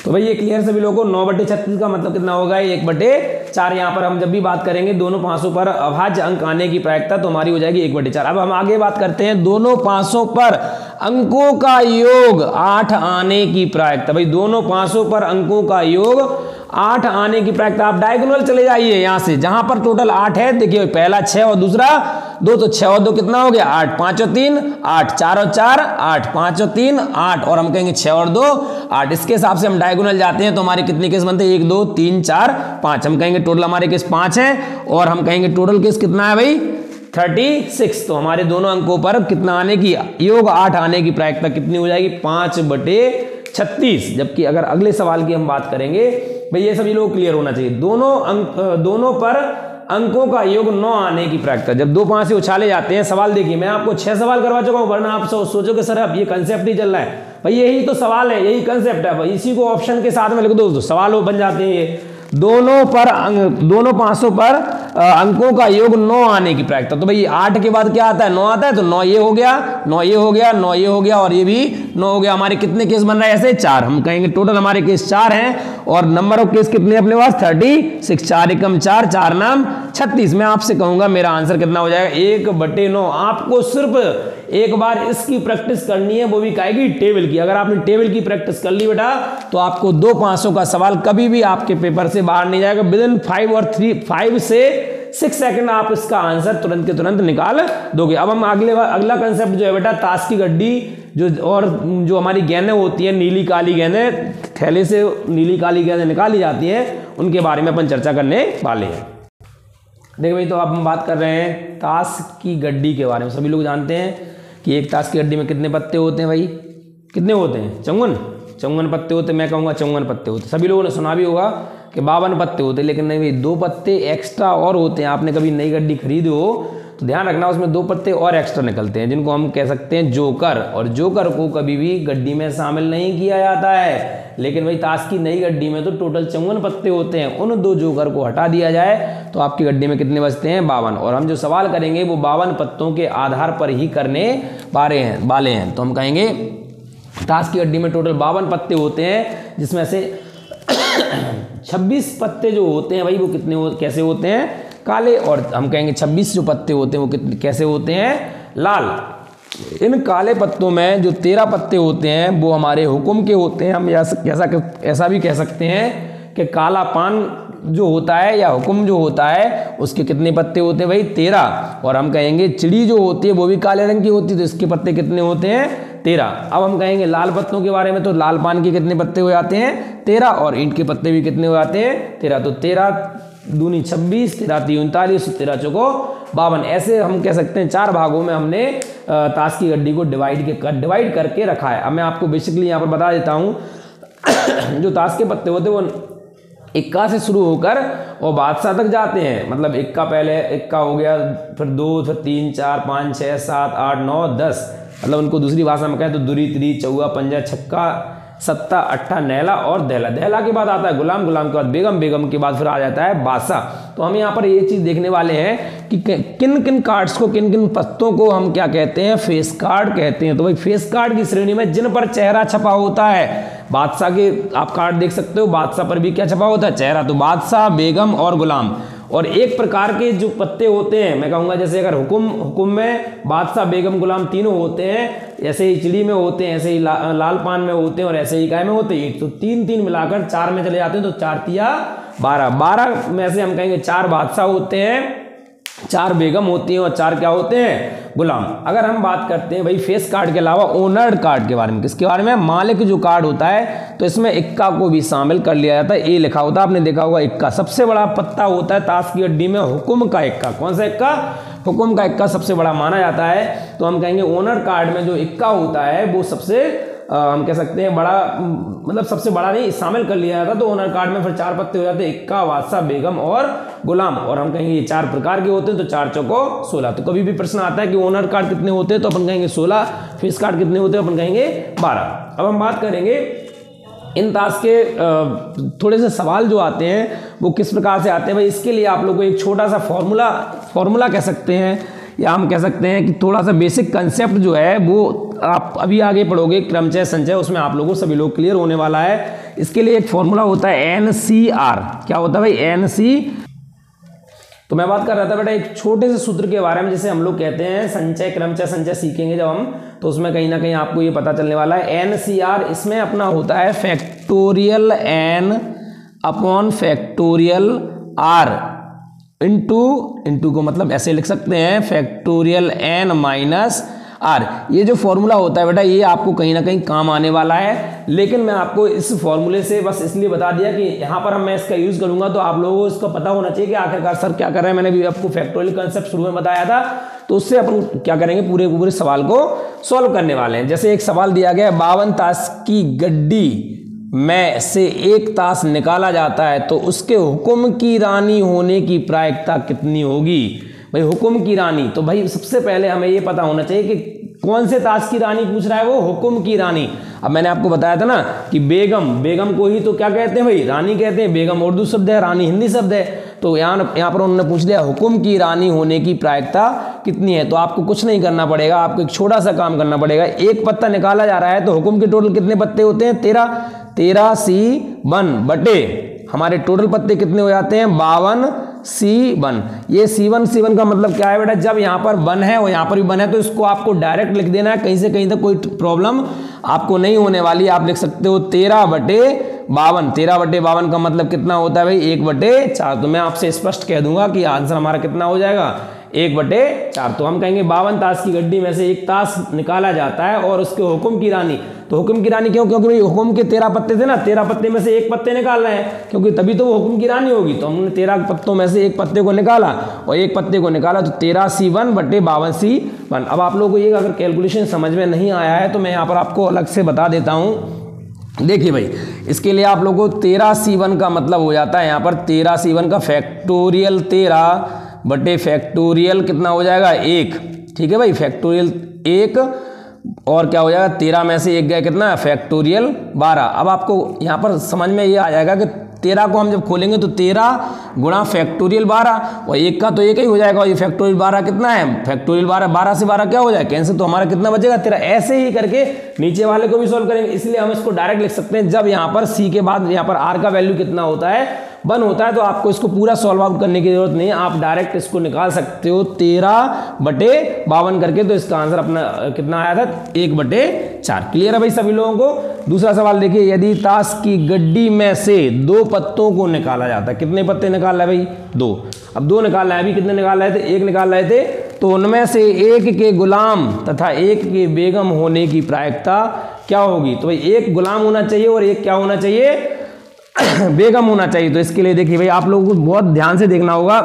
तो भाई ये क्लियर सभी लोगों को। 9/36 का मतलब कितना होगा 1/4। यहाँ पर हम जब भी बात करेंगे दोनों पांचों पर अभाज्य अंक आने की प्रायिकता तो हमारी हो जाएगी 1/4। अब हम आगे बात करते हैं दोनों पांचों पर अंकों का योग 8 आने की प्रायिकता। भाई दोनों पांचों पर अंकों का योग 8 आने की प्रायिकता, आप डायगोनल चले जाइए यहां से, जहां पर टोटल 8 है, देखिए पहला 6 और दूसरा 2, तो 6 और 2 कितना हो गया 8, 5 और 3 8, 4 और 4 8, 5 और 3 8, और हम कहेंगे 6 और 2 8। इसके हिसाब से हम डायगोनल जाते हैं तो हमारे कितने केस बनते हैं 1 2 3 4 5, हम कहेंगे टोटल हमारे केस 5 है, और हम कहेंगे टोटल केस कितना है भाई 36। तो हमारे दोनों अंकों पर कितना आने की योग 8 आने की प्रायिकता कितनी हो जाएगी 5/36। जबकि अगर अगले सवाल की हम बात करेंगे, भाई ये सभी लोग क्लियर होना चाहिए, दोनों पर अंकों का योग 9 आने की प्रायिकता, जब 2 5 से उछाले जाते हैं। सवाल देखिए, मैं आपको 6 सवाल करवा चुका हूं, वरना आप सोचो कि सर अब ये कंसेप्ट ही चल रहा है, भाई यही तो सवाल है, यही कंसेप्ट है, भाई इसी को ऑप्शन के साथ में लिख दो तो सवाल वो बन जाते हैं। ये दोनों 500 पर अंकों का योग 9 आने की प्रायिकता, तो भाई 8 के बाद क्या आता है 9 आता है, तो 9 ये हो गया, 9 ये हो गया, 9 ये हो गया, और ये भी 9 हो गया। हमारे कितने केस बन रहा है ऐसे 4, हम कहेंगे टोटल हमारे केस 4 हैं, और नंबर ऑफ केस कितने अपने पास 36, 4 एकम 4, 4 नाम 36। मैं आपसे कहूंगा मेरा आंसर कितना हो जाएगा 1/9। आपको सिर्फ एक बार इसकी प्रैक्टिस करनी है, वो भी कहेगी टेबल की। अगर आपने टेबल की प्रैक्टिस कर ली बेटा, तो आपको 2 500 का सवाल कभी भी आपके पेपर से बाहर नहीं जाएगा। विदिन 5 से 6 सेकंड आप इसका आंसर तुरंत के तुरंत निकाल दोगे। अब हम अगला कंसेप्ट जो है बेटा, ताश की गड्डी जो हमारी गेंदें होती हैं, नीली काली गेंदें, थैले से नीली काली गेंदें निकाली जाती हैं, उनके बारे में अपन चर्चा करने वाले हैं। देखो भाई, तो अब हम बात कर रहे हैं ताश की गड्डी के बारे में। सभी लोग जानते हैं कि एक ताश की गड्डी में कितने पत्ते होते हैं भाई, कितने होते हैं 54 पत्ते होते हैं। मैं कहूँगा 54 पत्ते होते हैं। सभी लोगों ने सुना भी होगा कि 52 पत्ते होते हैं, लेकिन नहीं भाई, 2 पत्ते एक्स्ट्रा और होते हैं। आपने कभी नई गड्डी खरीदी हो तो ध्यान रखना, उसमें 2 पत्ते और एक्स्ट्रा निकलते हैं, जिनको हम कह सकते हैं जोकर। और जोकर को कभी भी गड्डी में शामिल नहीं किया जाता है, लेकिन भाई ताश की नई गड्डी में तो टोटल 54 पत्ते होते हैं। उन 2 जोकर को हटा दिया जाए तो आपकी गड्डी में कितने बचते हैं 52। और हम जो सवाल करेंगे वो 52 पत्तों के आधार पर ही करने वाले हैं। तो हम कहेंगे ताश की गड्डी में टोटल 52 पत्ते होते हैं, जिसमें से 26 पत्ते जो होते हैं भाई, वो कैसे होते हैं काले, और हम कहेंगे 26 जो पत्ते होते हैं वो कैसे होते हैं लाल। इन काले पत्तों में जो 13 पत्ते होते हैं वो हमारे हुक्म के होते हैं। हम ऐसा भी कह सकते हैं कि काला पान जो होता है या हुक्म जो होता है उसके कितने पत्ते होते हैं भाई 13। और हम कहेंगे चिड़ी जो होती है वो भी काले रंग की होती है, तो इसके पत्ते कितने होते हैं 13। अब हम कहेंगे लाल पत्तों के बारे में, तो लाल पान के कितने पत्ते हो जाते हैं 13, और ईंट के पत्ते भी कितने हो जाते हैं 13। तो 13 दूनी 26, 13 × 39, 13 × 52। ऐसे हम कह सकते हैं 4 भागों में हमने ताश की गड्डी को डिवाइड करके रखा है। अब मैं आपको बेसिकली यहाँ पर बता देता हूँ जो ताश के पत्ते होते हैं वो इक्का से शुरू होकर और बादशाह तक जाते हैं। मतलब इक्का, पहले इक्का हो गया, फिर 2, फिर 3 4 5 6 7 8 9 10, मतलब उनको दूसरी भाषा में कहें तो दुरी, तिरी, चौवा, पंजा, छक्का, सत्ता, अट्ठा, नैला और दहला। दहला के बाद आता है गुलाम, गुलाम के बाद बेगम, बेगम के बाद फिर आ जाता है बादशाह। तो हम यहाँ पर ये चीज़ देखने वाले हैं कि किन किन कार्ड्स को, किन किन पत्तों को हम क्या कहते हैं फेस कार्ड कहते हैं। तो भाई फेस कार्ड की श्रेणी में जिन पर चेहरा छपा होता है, बादशाह के आप कार्ड देख सकते हो, बादशाह पर भी क्या छपा होता है चेहरा, तो बादशाह, बेगम और गुलाम। और एक प्रकार के जो पत्ते होते हैं, मैं कहूँगा जैसे अगर हुक्म में बादशाह, बेगम, गुलाम तीनों होते हैं, ऐसे ही चिड़ी में होते हैं, ऐसे ही लाल पान में होते हैं, और ऐसे ही गाय में होते हैं। तो 3 मिलाकर 4 में चले जाते हैं, तो 4 × 12, 12 में से हम कहेंगे 4 बादशाह होते हैं, 4 बेगम होती हैं और 4 क्या होते हैं गुलाम। अगर हम बात करते हैं भाई फेस कार्ड के अलावा ओनर्ड कार्ड के बारे में, किसके बारे में, मालिक जो कार्ड होता है, तो इसमें इक्का को भी शामिल कर लिया जाता है। ए लिखा होता है, आपने देखा होगा इक्का सबसे बड़ा पत्ता होता है ताश की गड्डी में, हुक्म का इक्का। कौन सा इक्का, हुक्म का इक्का सबसे बड़ा माना जाता है। तो हम कहेंगे ओनर कार्ड में जो इक्का होता है वो सबसे हम कह सकते हैं बड़ा, मतलब सबसे बड़ा नहीं शामिल कर लिया जाता। तो ओनर कार्ड में फिर 4 पत्ते हो जाते हैं, इक्का, बादशाह, बेगम और गुलाम। और हम कहेंगे ये 4 प्रकार के होते हैं, तो 4 चौको 16। तो कभी भी प्रश्न आता है कि ओनर कार्ड कितने होते हैं, तो अपन कहेंगे 16, फेस कार्ड कितने होते हैं, अपन कहेंगे 12। अब हम बात करेंगे इन ताश के थोड़े से सवाल जो आते हैं वो किस प्रकार से आते हैं। भाई इसके लिए आप लोगों को एक छोटा सा फॉर्मूला कह सकते हैं, या हम कह सकते हैं कि थोड़ा सा बेसिक कंसेप्ट जो है वो आप अभी आगे पढ़ोगे क्रमचय संचय, उसमें आप लोगों सभी लोग क्लियर होने वाला है। इसके लिए एक फॉर्मूला होता है NCR। क्या होता है भाई NC। तो मैं बात कर रहा था बेटा एक छोटे से सूत्र के बारे में, जैसे हम लोग कहते हैं संचय, क्रमचय संचय सीखेंगे जब हम, तो उसमें कहीं ना कहीं आपको ये पता चलने वाला है NCR। इसमें अपना होता है factorial N upon factorial R into को मतलब ऐसे लिख सकते हैं फैक्टोरियल n माइनस आर। ये जो फॉर्मूला होता है बेटा ये आपको कहीं ना कहीं काम आने वाला है, लेकिन मैं आपको इस फॉर्मूले से बस इसलिए बता दिया कि यहाँ पर मैं इसका यूज करूंगा तो आप लोगों को इसका पता होना चाहिए कि आखिरकार सर क्या कर रहे हैं। मैंने भी आपको फैक्टोरियल कंसेप्ट शुरू में बताया था, तो उससे अपन क्या करेंगे, पूरे सवाल को सॉल्व करने वाले हैं। जैसे एक सवाल दिया गया 52 ताश की गड्डी में से 1 ताश निकाला जाता है तो उसके हुक्म की रानी होने की प्रायिकता कितनी होगी। भाई हुक्म की रानी, तो भाई सबसे पहले हमें ये पता होना चाहिए कि कौन से ताश की रानी पूछ रहा है, वो हुक्म की रानी। अब मैंने आपको बताया था ना कि बेगम को ही तो क्या कहते हैं भाई, रानी कहते हैं। बेगम उर्दू शब्द है, रानी हिंदी शब्द है। तो यहाँ पर उन्होंने पूछ लिया हुक्म की रानी होने की प्रायिकता कितनी है। तो आपको कुछ नहीं करना पड़ेगा, आपको एक छोटा सा काम करना पड़ेगा। एक पत्ता निकाला जा रहा है तो हुक्म के टोटल कितने पत्ते होते हैं, 13 C1 बटे हमारे टोटल पत्ते कितने हो जाते हैं, 52 C1। ये C1 का मतलब क्या है बेटा, जब यहाँ पर 1 है और यहाँ पर भी 1 है तो इसको आपको डायरेक्ट लिख देना है, कहीं से कहीं तक कोई प्रॉब्लम आपको नहीं होने वाली। आप लिख सकते हो 13/52। 13/52 का मतलब कितना होता है भाई, 1/4। तो मैं आपसे स्पष्ट कह दूंगा कि आंसर हमारा कितना हो जाएगा, 1/4। तो हम कहेंगे 52 ताश की गड्डी में से 1 ताश निकाला जाता है और उसके हुक्म की रानी। तो हुक्म की रानी क्यों, क्योंकि भाई हुक्म के 13 पत्ते थे ना, 13 पत्ते में से 1 पत्ते निकाल रहे हैं, क्योंकि तभी तो वो हुक्म की रानी होगी। तो हमने 13 पत्तों में से 1 पत्ते को निकाला और 1 पत्ते को निकाला तो 13 C1 बटे 52 C1। अब आप लोगों को ये अगर कैलकुलेशन समझ में नहीं आया है तो मैं यहाँ पर आपको अलग से बता देता हूँ। देखिए भाई, इसके लिए आप लोगों को 13 C1 का मतलब हो जाता है यहाँ पर 13 C1 का फैक्टोरियल 13 बटे फैक्टोरियल कितना हो जाएगा, 1। ठीक है भाई, फैक्टोरियल 1 और क्या हो जाएगा, 13 में से 1 गया कितना, फैक्टोरियल 12। अब आपको यहाँ पर समझ में ये आ जाएगा कि 13 को हम जब खोलेंगे तो 13 गुणा फैक्टोरियल 12 और 1 का तो 1 ही हो जाएगा। और ये फैक्टोरियल 12 कितना है, फैक्टोरियल 12 से 12 क्या हो जाए, कैंसिल। तो हमारा कितना बचेगा, 13। ऐसे ही करके नीचे वाले को भी सोल्व करेंगे, इसलिए हम इसको डायरेक्ट लिख सकते हैं। जब यहाँ पर C के बाद यहाँ पर R का वैल्यू कितना होता है, 1 होता है, तो आपको इसको पूरा सॉल्व आउट करने की जरूरत नहीं है, आप डायरेक्ट इसको निकाल सकते हो 13/52 करके। तो इसका आंसर अपना कितना आया था, 1/4। क्लियर है भाई सभी लोगों को। दूसरा सवाल देखिए, यदि ताश की गड्डी में से 2 पत्तों को निकाला जाता है, कितने पत्ते निकाल रहे भाई, 2। अब 2 निकाल रहे हैं, अभी कितने निकाल रहे थे, 1 निकाल रहे थे। तो उनमें से 1 के गुलाम तथा 1 के बेगम होने की प्रायिकता क्या होगी। तो भाई 1 गुलाम होना चाहिए और 1 क्या होना चाहिए, बेगम होना चाहिए। तो इसके लिए देखिए भाई, आप लोगों को बहुत ध्यान से देखना होगा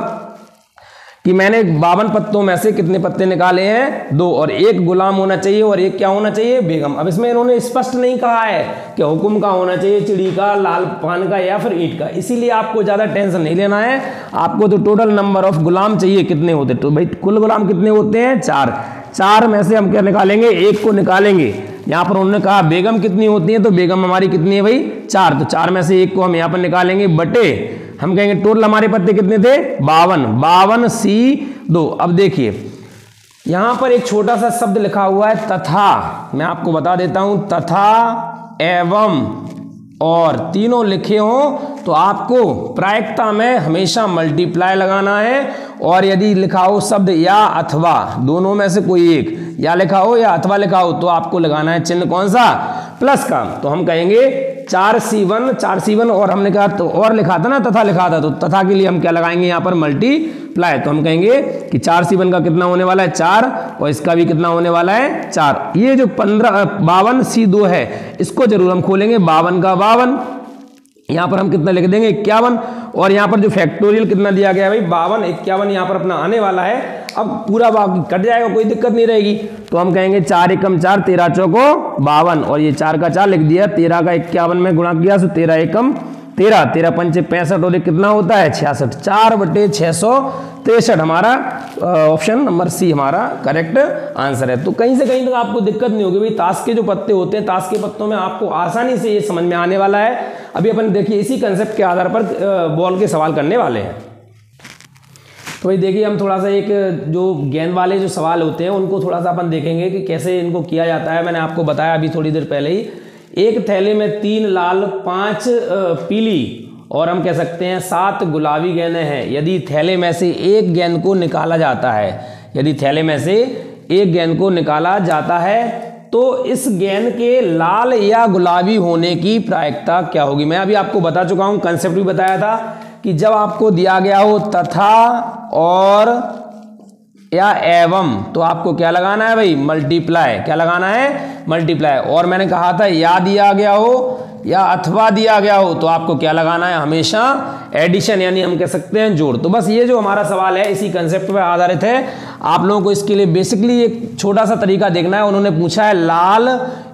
कि मैंने 52 पत्तों में से कितने पत्ते निकाले हैं, 2, और 1 गुलाम होना चाहिए और 1 क्या होना चाहिए, बेगम। अब इसमें इन्होंने स्पष्ट नहीं कहा है कि हुक्म का होना चाहिए, चिड़ी का, लाल पान का या फिर ईंट का, इसीलिए आपको ज्यादा टेंशन नहीं लेना है। आपको तो टोटल नंबर ऑफ गुलाम चाहिए, कितने होते, तो भाई कुल गुलाम कितने होते हैं, 4 में से हम क्या निकालेंगे, 1 को निकालेंगे। यहाँ पर उन्होंने कहा बेगम कितनी होती है, तो बेगम हमारी कितनी है भाई, 4। तो 4 में से 1 को हम यहाँ पर निकालेंगे बटे, हम कहेंगे टोटल हमारे पत्ते कितने थे, 52 C2। अब देखिए यहाँ पर एक छोटा सा शब्द लिखा हुआ है तथा, मैं आपको बता देता हूं, तथा, एवं और तीनों लिखे हो तो आपको प्रायिकता में हमेशा मल्टीप्लाई लगाना है। और यदि लिखा हो शब्द या अथवा, दोनों में से कोई एक, या लिखा हो या अथवा लिखा हो, तो आपको लगाना है चिन्ह कौन सा, प्लस का। तो हम कहेंगे 4C1 और हमने कहा तो और लिखा था ना, तथा लिखा था, तो तथा के लिए हम क्या लगाएंगे यहाँ पर, मल्टीप्लाई। तो हम कहेंगे कि 4C1 का कितना होने वाला है, 4, और इसका भी कितना होने वाला है, 4। ये जो 52 C2 है, इसको जरूर हम खोलेंगे, 52 का 52, यहाँ पर हम कितना लिख देंगे, 51। और यहाँ पर जो फैक्टोरियल कितना दिया गया है भाई, 52, 51 यहाँ पर अपना आने वाला है। अब पूरा बाकी कट जाएगा, कोई दिक्कत नहीं रहेगी। तो हम कहेंगे 4 एकम 4, 13 चौको 52, और ये 4 का 4 लिख दिया, 13 का 51 में गुणा किया, सो 13 एकम 13, 13 पंचे 65 और कितना होता है, 66। 4/663 हमारा ऑप्शन नंबर सी हमारा करेक्ट आंसर है। तो कहीं से कहीं तक आपको दिक्कत नहीं होगी भाई, ताश के जो पत्ते होते हैं, ताश के पत्तों में आपको आसानी से ये समझ में आने वाला है। अभी अपन देखिए इसी कंसेप्ट के आधार पर बॉल के सवाल करने वाले हैं। तो भाई देखिए, हम थोड़ा सा एक जो गेंद वाले जो सवाल होते हैं उनको थोड़ा सा अपन देखेंगे कि कैसे इनको किया जाता है। मैंने आपको बताया अभी थोड़ी देर पहले ही, एक थैले में 3 लाल, 5 पीली और हम कह सकते हैं 7 गुलाबी गेंदें हैं। यदि थैले में से एक गेंद को निकाला जाता है, यदि थैले में से एक गेंद को निकाला जाता है तो इस गेंद के लाल या गुलाबी होने की प्रायिकता क्या होगी। मैं अभी आपको बता चुका हूं, कंसेप्ट भी बताया था कि जब आपको दिया गया हो तथा और या एवं, तो आपको क्या लगाना है भाई, मल्टीप्लाई। क्या लगाना है, मल्टीप्लाई। और मैंने कहा था या दिया गया हो या अथवा दिया गया हो तो आपको क्या लगाना है, हमेशा एडिशन, यानी हम कह सकते हैं जोड़। तो बस ये जो हमारा सवाल है इसी कंसेप्ट पर आधारित है। आप लोगों को इसके लिए बेसिकली एक छोटा सा तरीका देखना है। उन्होंने पूछा है लाल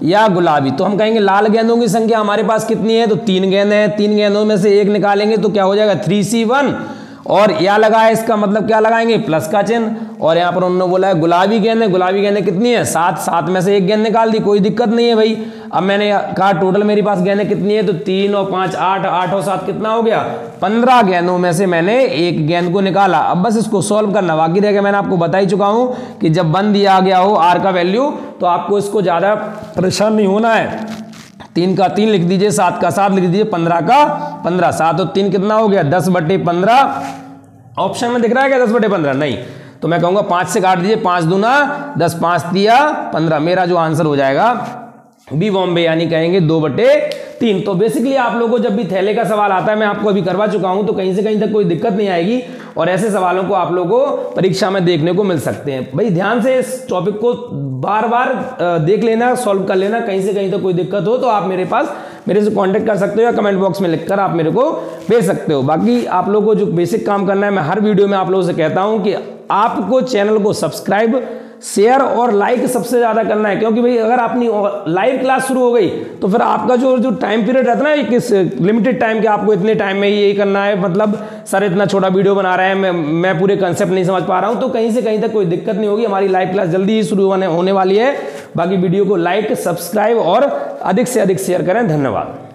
या गुलाबी, तो हम कहेंगे लाल गेंदों की संख्या हमारे पास कितनी है, तो 3 गेंद है। 3 गेंदों में से एक निकालेंगे तो क्या हो जाएगा, 3C1। और या लगा है, इसका मतलब क्या लगाएंगे, प्लस का चिन्ह। और यहाँ पर उन्होंने बोला है गुलाबी गेंद है, गुलाबी गेंदें कितनी है, 7। 7 में से एक गेंद निकाल दी, कोई दिक्कत नहीं है भाई। अब मैंने कहा टोटल मेरे पास गेंदें कितनी है, तो 3 और 5 8, 8 और 7 कितना हो गया, 15 गेंदों में से मैंने एक गेंद को निकाला। अब बस इसको सॉल्व करना बाकी रह गया। मैंने आपको बता ही चुका हूं कि जब 1 दिया गया हो आर का वैल्यू, तो आपको इसको ज्यादा परेशान नहीं होना है। 3 का 3 लिख दीजिए, 7 का 7 लिख दीजिए, 15 का 15। 7 और 3 कितना हो गया, 10/15। ऑप्शन में दिख रहा है क्या 10/15, नहीं। तो मैं कहूंगा 5 से काट दीजिए, 5 दूना 10, 5 दिया 15। मेरा जो आंसर हो जाएगा बी बॉम्बे, यानी कहेंगे 2/3। तो बेसिकली आप लोगों को जब भी थैले का सवाल आता है, मैं आपको अभी करवा चुका हूं, तो कहीं से कहीं तक कोई दिक्कत नहीं आएगी। और ऐसे सवालों को आप लोगों को परीक्षा में देखने को मिल सकते हैं। भाई ध्यान से इस टॉपिक को बार बार देख लेना, सॉल्व कर लेना। कहीं से कहीं तक कोई दिक्कत हो तो आप मेरे से कांटेक्ट कर सकते हो, या कमेंट बॉक्स में लिखकर आप मेरे को भेज सकते हो। बाकी आप लोगों को जो बेसिक काम करना है, मैं हर वीडियो में आप लोगों से कहता हूं कि आपको चैनल को सब्सक्राइब, शेयर और लाइक सबसे ज्यादा करना है। क्योंकि भाई अगर अपनी लाइव क्लास शुरू हो गई तो फिर आपका जो टाइम पीरियड रहता है ना, किस लिमिटेड टाइम के, आपको इतने टाइम में यही करना है, मतलब सर इतना छोटा वीडियो बना रहे हैं, मैं पूरे कंसेप्ट नहीं समझ पा रहा हूं, तो कहीं से कहीं तक कोई दिक्कत नहीं होगी। हमारी लाइव क्लास जल्दी ही शुरू होने वाली है। बाकी वीडियो को लाइक, सब्सक्राइब और अधिक से अधिक शेयर करें। धन्यवाद।